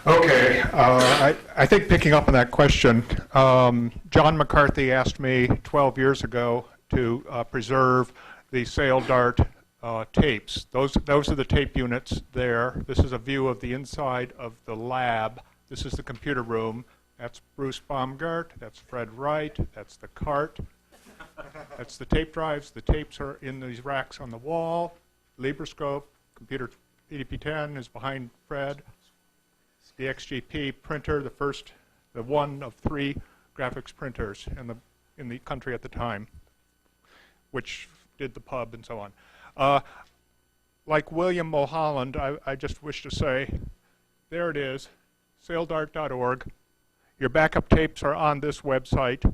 Okay, I think picking up on that question, John McCarthy asked me 12 years ago to preserve the SAILDART tapes. Those are the tape units there. This is a view of the inside of the lab. This is the computer room. That's Bruce Baumgart. That's Fred Wright. That's the cart. That's the tape drives. The tapes are in these racks on the wall. Libroscope, computer EDP-10 is behind Fred. The XGP printer, the one of 3 graphics printers in the country at the time, which did the pub and so on. Like William Mulholland, I just wish to say, there it is, saildart.org. Your backup tapes are on this website.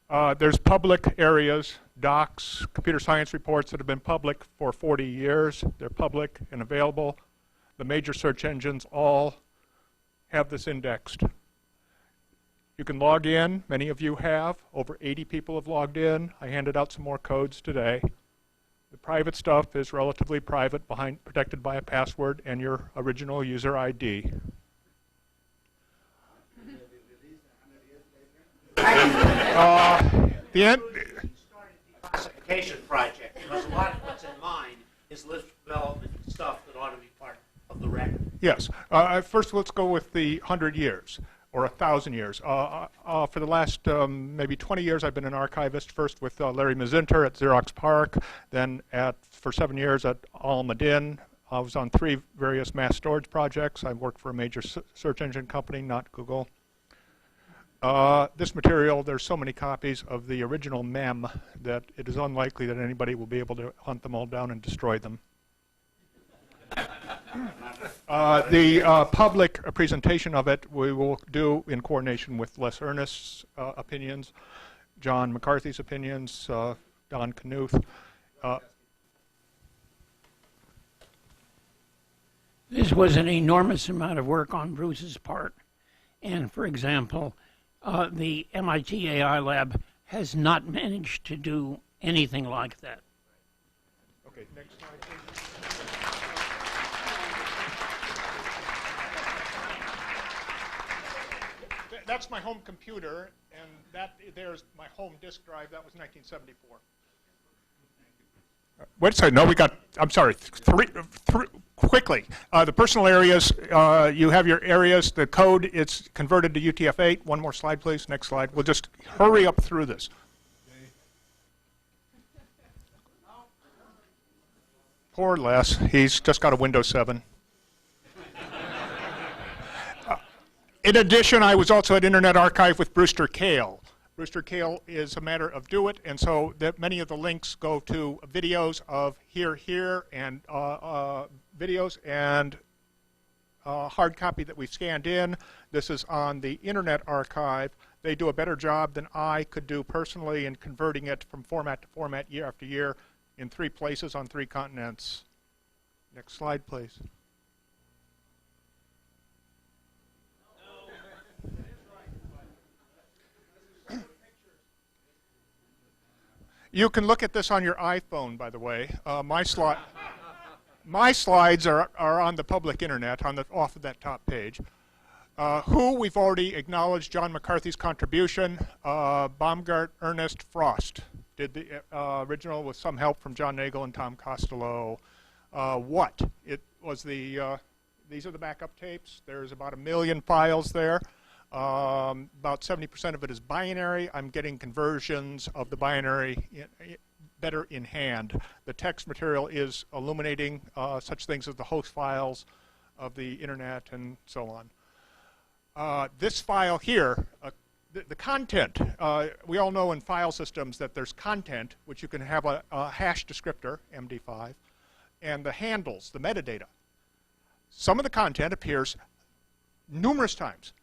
There's public areas, docs, computer science reports that have been public for 40 years. They're public and available. The major search engines all have this indexed. You can log in. Many of you have. Over 80 people have logged in. I handed out some more codes today. The private stuff is relatively private, protected by a password and your original user ID. The end. Classification project, because a lot of what's in mine is list development stuff that ought to be part of the record. Yes. First, let's go with the 100 years or 1,000 years. For the last maybe 20 years, I've been an archivist. First with Larry Mazinter at Xerox PARC, then for 7 years at Al-Madin. I was on 3 various mass storage projects. I worked for a major search engine company, not Google. This material, there's so many copies of the original MEM that it is unlikely that anybody will be able to hunt them all down and destroy them. The public presentation of it we will do in coordination with Les Ernest's opinions, John McCarthy's opinions, Don Knuth. This was an enormous amount of work on Bruce's part. And for example, the MIT AI lab has not managed to do anything like that. Okay, next slide, please. That's my home computer, and there's my home disk drive. That was 1974. Wait a second. No, I'm sorry. Three quickly. The personal areas, you have your areas. The code, it's converted to UTF-8. One more slide, please. Next slide. We'll just hurry up through this. Poor Les. He's just got a Windows 7. In addition, I was also at Internet Archive with Brewster Kahle. Brewster Kahle is a matter of do it, and so that many of the links go to videos of here, and videos and hard copy that we've scanned in. This is on the Internet Archive. They do a better job than I could do personally in converting it from format to format year after year in 3 places on 3 continents. Next slide, please. You can look at this on your iPhone, by the way. My slides are on the public internet, off of that top page. Who we've already acknowledged John McCarthy's contribution. Baumgart, Ernest, Frost did the original with some help from John Nagel and Tom Costello. What? It was these are the backup tapes. There's about 1 million files there. About 70% of it is binary. I'm getting conversions of the binary better in hand. The text material is illuminating such things as the host files of the internet and so on. This file here, the content, we all know in file systems that there's content, which you can have a hash descriptor, MD5, and the handles, the metadata. Some of the content appears numerous times.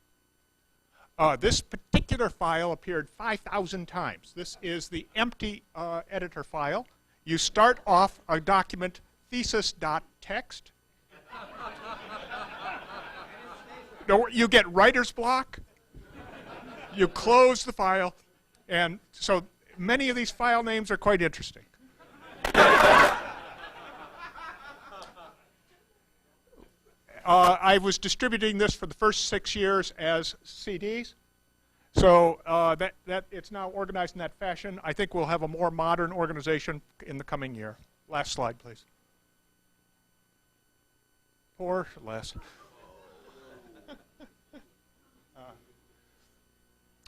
This particular file appeared 5,000 times. This is the empty editor file. You start off a document thesis.txt. You get writer's block. You close the file. And so many of these file names are quite interesting. I was distributing this for the first 6 years as CDs. So that it's now organized in that fashion. I think we'll have a more modern organization in the coming year. Last slide, please. Or less.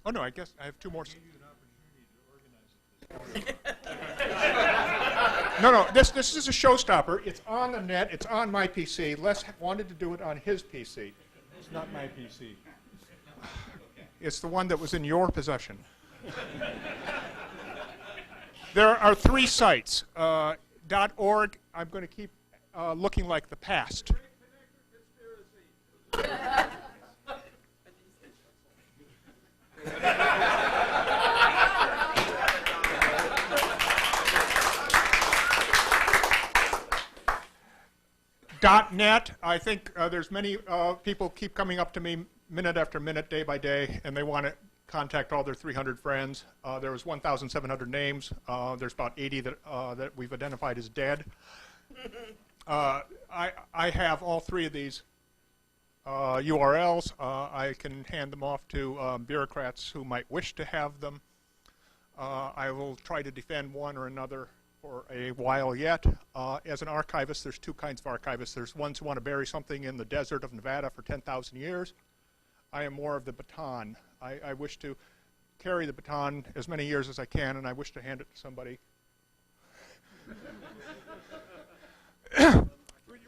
Oh no, I guess I have 2 more. No, this is a showstopper. It's on the net. It's on my PC. Les wanted to do it on his PC. It's not my PC. It's the one that was in your possession. There are 3 sites. .org, I'm going to keep looking like the past. .net, I think there's many people keep coming up to me minute after minute, day by day, and they want to contact all their 300 friends. There was 1,700 names. There's about 80 that we've identified as dead. I have all 3 of these URLs. I can hand them off to bureaucrats who might wish to have them. I will try to defend one or another for a while yet. As an archivist, there's 2 kinds of archivists. There's ones who want to bury something in the desert of Nevada for 10,000 years. I am more of the baton. I wish to carry the baton as many years as I can, and I wish to hand it to somebody.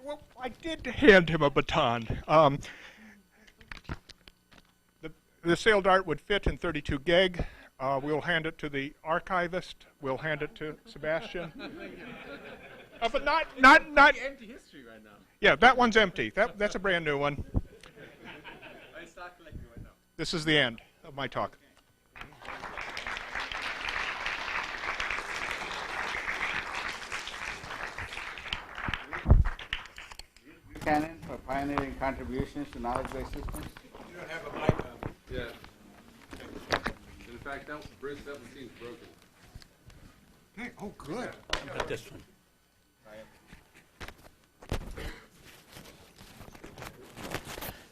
Well, I did hand him a baton. The SAILDART would fit in 32 gig. We'll hand it to the archivist. We'll hand it to Sebastian. But not. Empty history right now. Yeah, that one's empty. That's a brand new one. I start collecting right now. This is the end of my talk. Buchanan for pioneering contributions to knowledge-based systems. You don't have a mic on. Yeah. In fact, bridge 17 is broken. Okay. Oh, good. This one.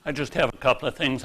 I just have a couple of things I